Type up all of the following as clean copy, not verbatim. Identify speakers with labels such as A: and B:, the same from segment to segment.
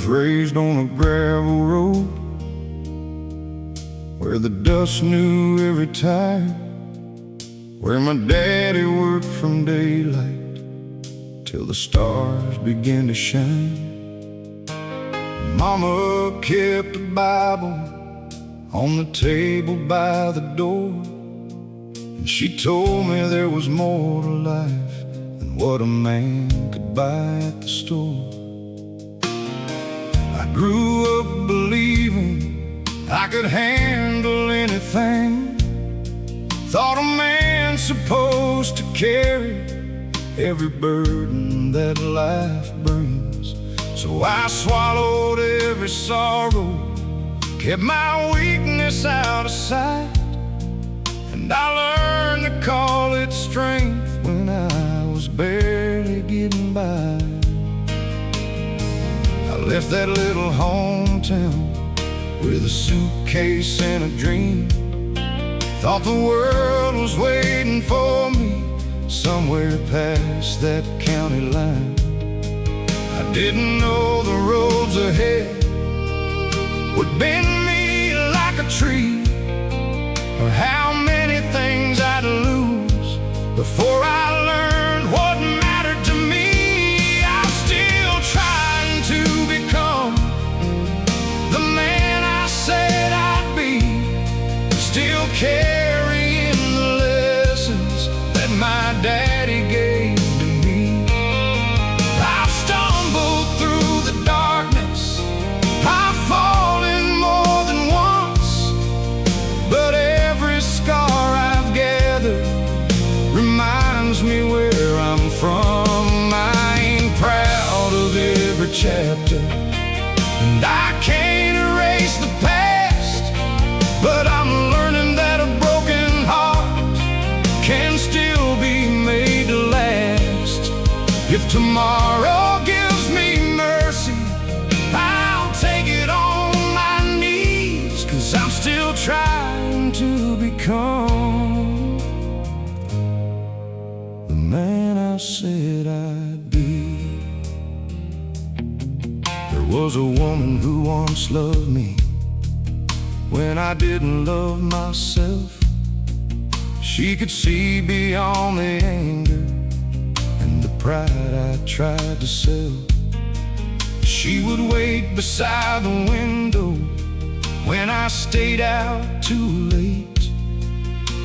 A: was raised on a gravel road where the dust knew every tire, where my daddy worked from daylight till the stars began to shine. Mama kept the Bible on the table by the door, and she told me there was more to life than what a man could buy at the store. I grew up believing I could handle anything. Thought a man's supposed to carry every burden that life brings. So I swallowed every sorrow, kept my weakness out of sight, and I learned to call it strength when I was barely getting by. I left that little hometown with a suitcase and a dream. Thought the world was waiting for me somewhere past that county line. I didn't know the roads ahead would bend me like a tree, or how many things I'd lose before I learned what mattered to me. I'm still trying to become the man I said I'd be, still carrying the lessons that my daddy gave to me. I've stumbled through the darkness, I've fallen more than once, but every scar I've gathered reminds me where I'm from. I ain't proud of every chapter, and I can't erase the past, but I'm learning that a broken heart can still be made to last. If tomorrow gives me mercy, I'll take it on my knees, 'cause I'm still trying to become the man I said I'd be. There was a woman who once loved me when I didn't love myself. She could see beyond the anger and the pride I tried to sell. She would wait beside the window when I stayed out too late,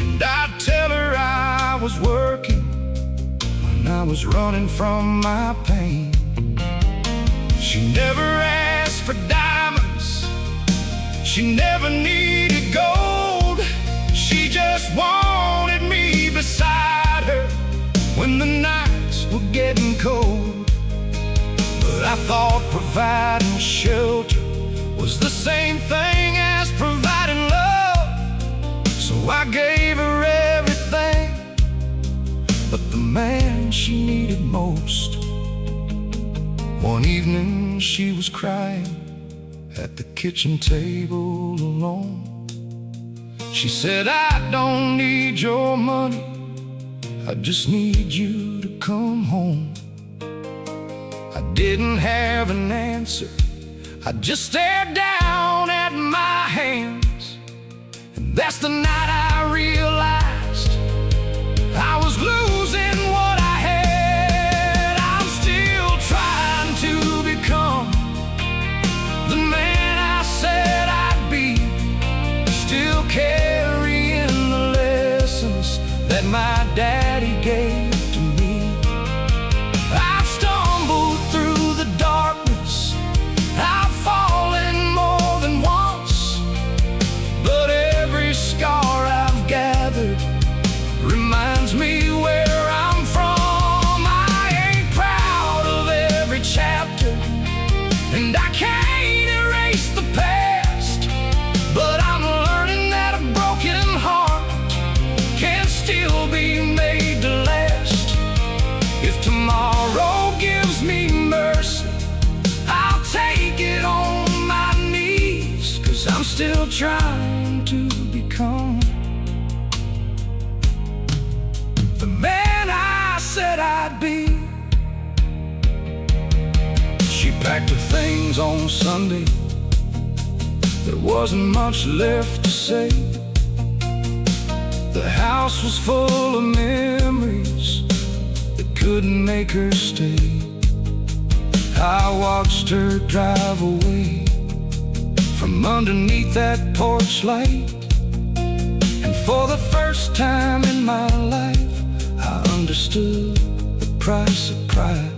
A: and I'd tell her I was working when I was running from my pain. She never asked for diamonds, she never needed gold. She just wanted me beside her when the nights were getting cold. But I thought providing shelter was the same thing as providing love, so I gave her everything but the man she needed most. One evening she was crying at the kitchen table alone. She said, I don't need your money, I just need you to come home. I didn't have an answer, I just stared down at my hands, and that's the night I realized I was losing what I had. I'm still trying to become the man I said I'd be, still carrying the lessons that my daddy gave to me. I've stumbled through the darkness, I've fallen more than once, but every scar I've gathered reminds me where I'm from. I ain't proud of every chapter, and I can't erase the past, but I'm learning that a broken heart can still be made to last. If tomorrow gives me mercy, I'll take it on my knees, 'cause I'm still trying to become the man I said I'd be. She packed her things on Sunday. There wasn't much left to say. The house was full of memories that couldn't make her stay. I watched her drive away from underneath that porch light, and for the first time in my life I understood the price of pride.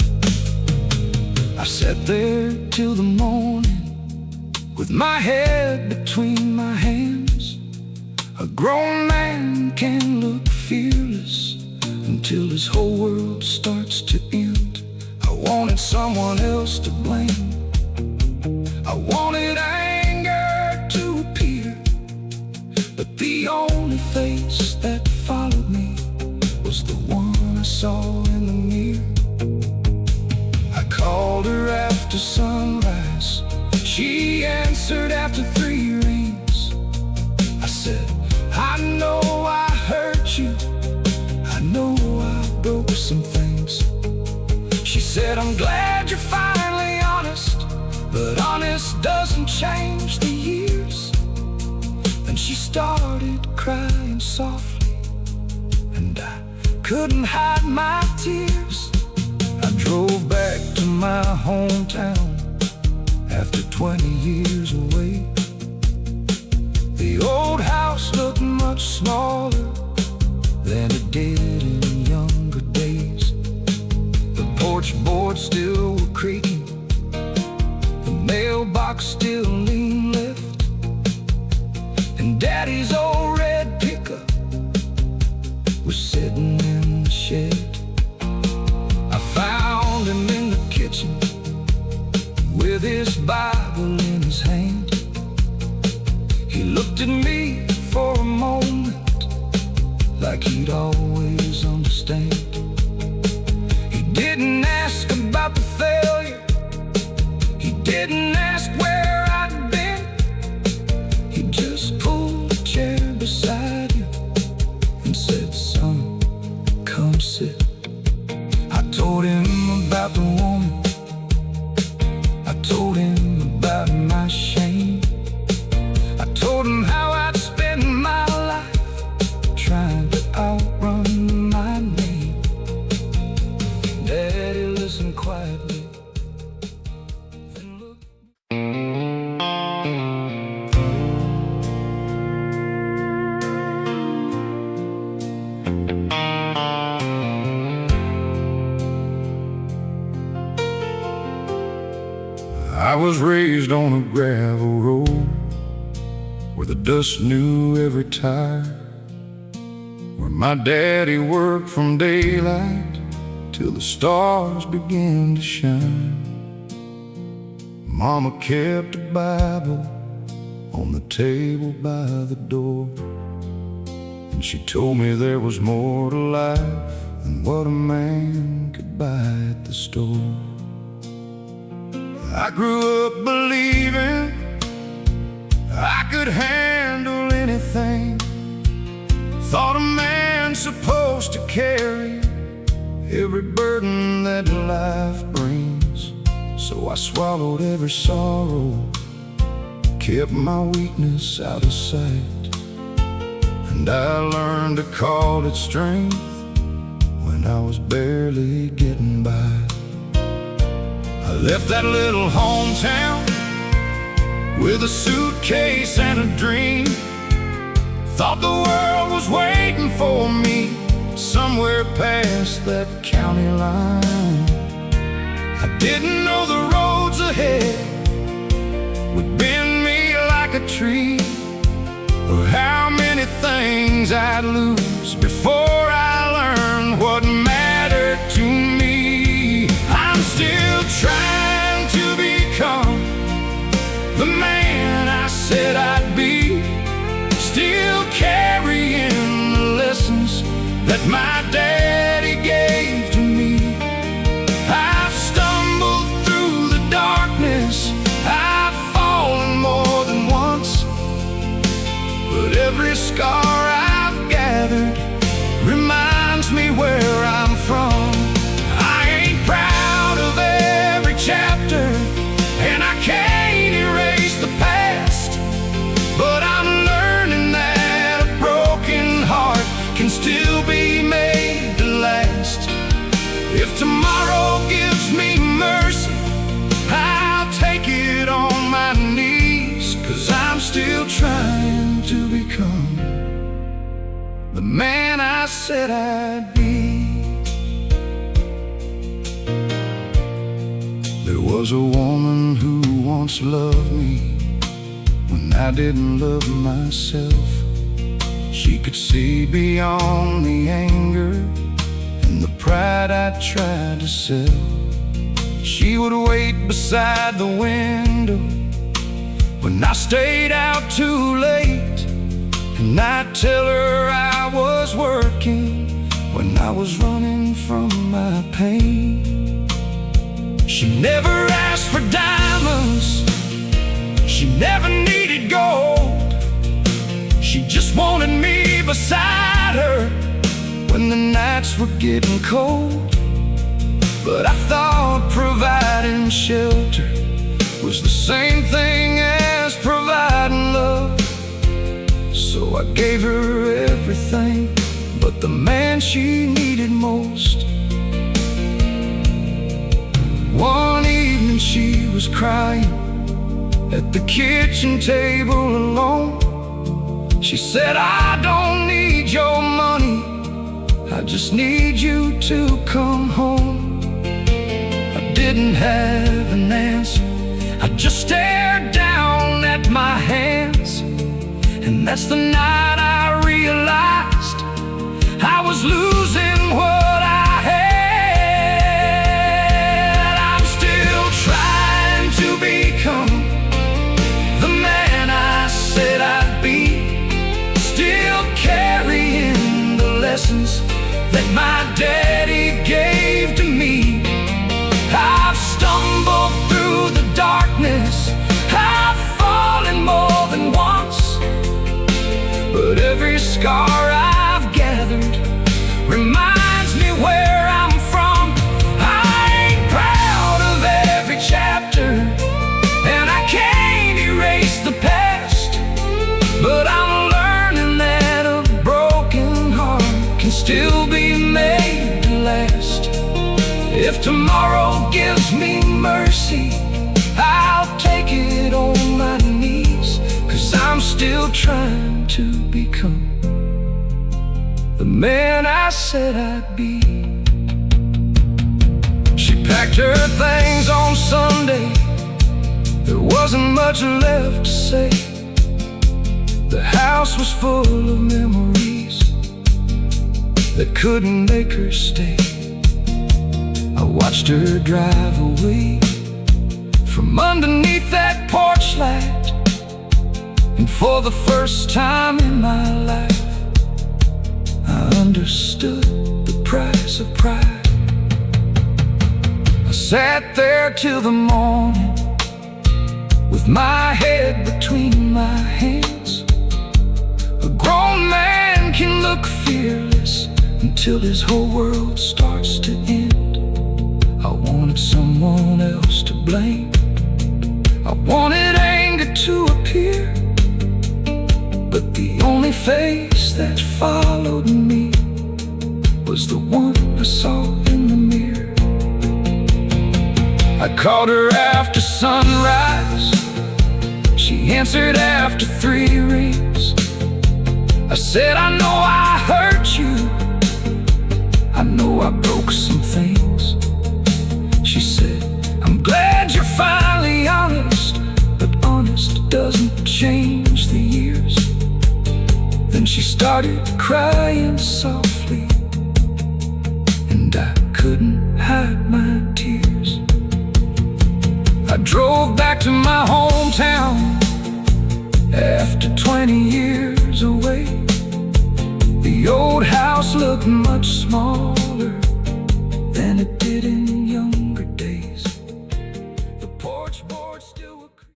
A: I sat there till the morning with my head between my hands. A grown man can look fearless until his whole world starts to end. I wanted someone else to blame. I wanted anger to appear, but the only face that followed me was the one I saw in the mirror. I called her after sunrise. She answered after 3 rains. I said, I know I hurt you. I know I broke some things. She said, I'm glad you're finally honest, but honest doesn't change the years. Then she started crying softly, and I couldn't hide my tears. I drove back to my hometown after 20 years away. The old house looked much smaller than it did in younger days. The porch boards still were creaking, the mailbox still leaned left, and Daddy's old red pickup was sitting in the shed. I found him in the kitchen with his Bible in his hand. He looked at me for a moment like he'd always understand. He didn't ask about the failure, he didn't ask where I'd been. He just pulled a chair beside him and said, son, come sit. I told him about the woman, I told him about my shame. I told him how I'd spend my life trying to outrun my name. Daddy listened quietly, then looked. I was raised on a gravel road where the dust knew every tire, where my daddy worked from daylight till the stars began to shine. Mama kept a Bible on the table by the door, and she told me there was more to life than what a man could buy at the store. I grew up believing I could handle anything. Thought a man's supposed to carry every burden that life brings. So I swallowed every sorrow, kept my weakness out of sight, and I learned to call it strength when I was barely getting by. I left that little hometown with a suitcase and a dream. Thought the world was waiting for me somewhere past that county line. I didn't know the roads ahead would bend me like a tree, or how many things I'd lose before I learned what mattered to me. I'm still trying to become the man I said I'd be, still carrying the lessons that my daddy gave to me. I've stumbled through the darkness, I've fallen more than once, but every scar I've gathered reminds me where I'm from. I ain't proud of every chapter, said I'd be. There was a woman who once loved me when I didn't love myself. She could see beyond the anger and the pride I tried to sell. She would wait beside the window when I stayed out too late, and I'd tell her I was working when I was running from my pain. She never asked for diamonds, she never needed gold. She just wanted me beside her when the nights were getting cold. But I thought providing shelter was the same thing as providing love. So I gave her everything but the man she needed most. One evening she was crying at the kitchen table alone. She said, I don't need your money, I just need you to come home. I didn't have an answer, I just stared down at my hands. And that's the night I realized I was losing what I had. I'm still trying to become the man I said I'd be, still carrying the lessons that my daddy gave to me. I've stumbled through the darkness, I've fallen more than once, but every scar I've gathered reminds me where I'm from. I ain't proud of every chapter, and I can't erase the past, but I'm learning that a broken heart can still be made to last. If tomorrow gives me mercy, I'll take it on my knees, 'cause I'm still trying to become the man I said I'd be. She packed her things on Sunday, there wasn't much left to say. The house was full of memories that couldn't make her stay. I watched her drive away from underneath that porch light, and for the first time in my life I understood the price of pride. I sat there till the morning with my head between my hands. A grown man can look fearless until his whole world starts to end. I wanted someone else to blame, I wanted anger to appear, but the only face that followed me was the one I saw in the mirror. I called her after sunrise, she answered after 3 rings. I said, I know I hurt you, I know I broke some things. She said, I'm glad you're finally honest, but honest doesn't change the years. Then she started crying softly, and I couldn't hide my tears. I drove back to my hometown after 20 years away. The old house looked much smaller,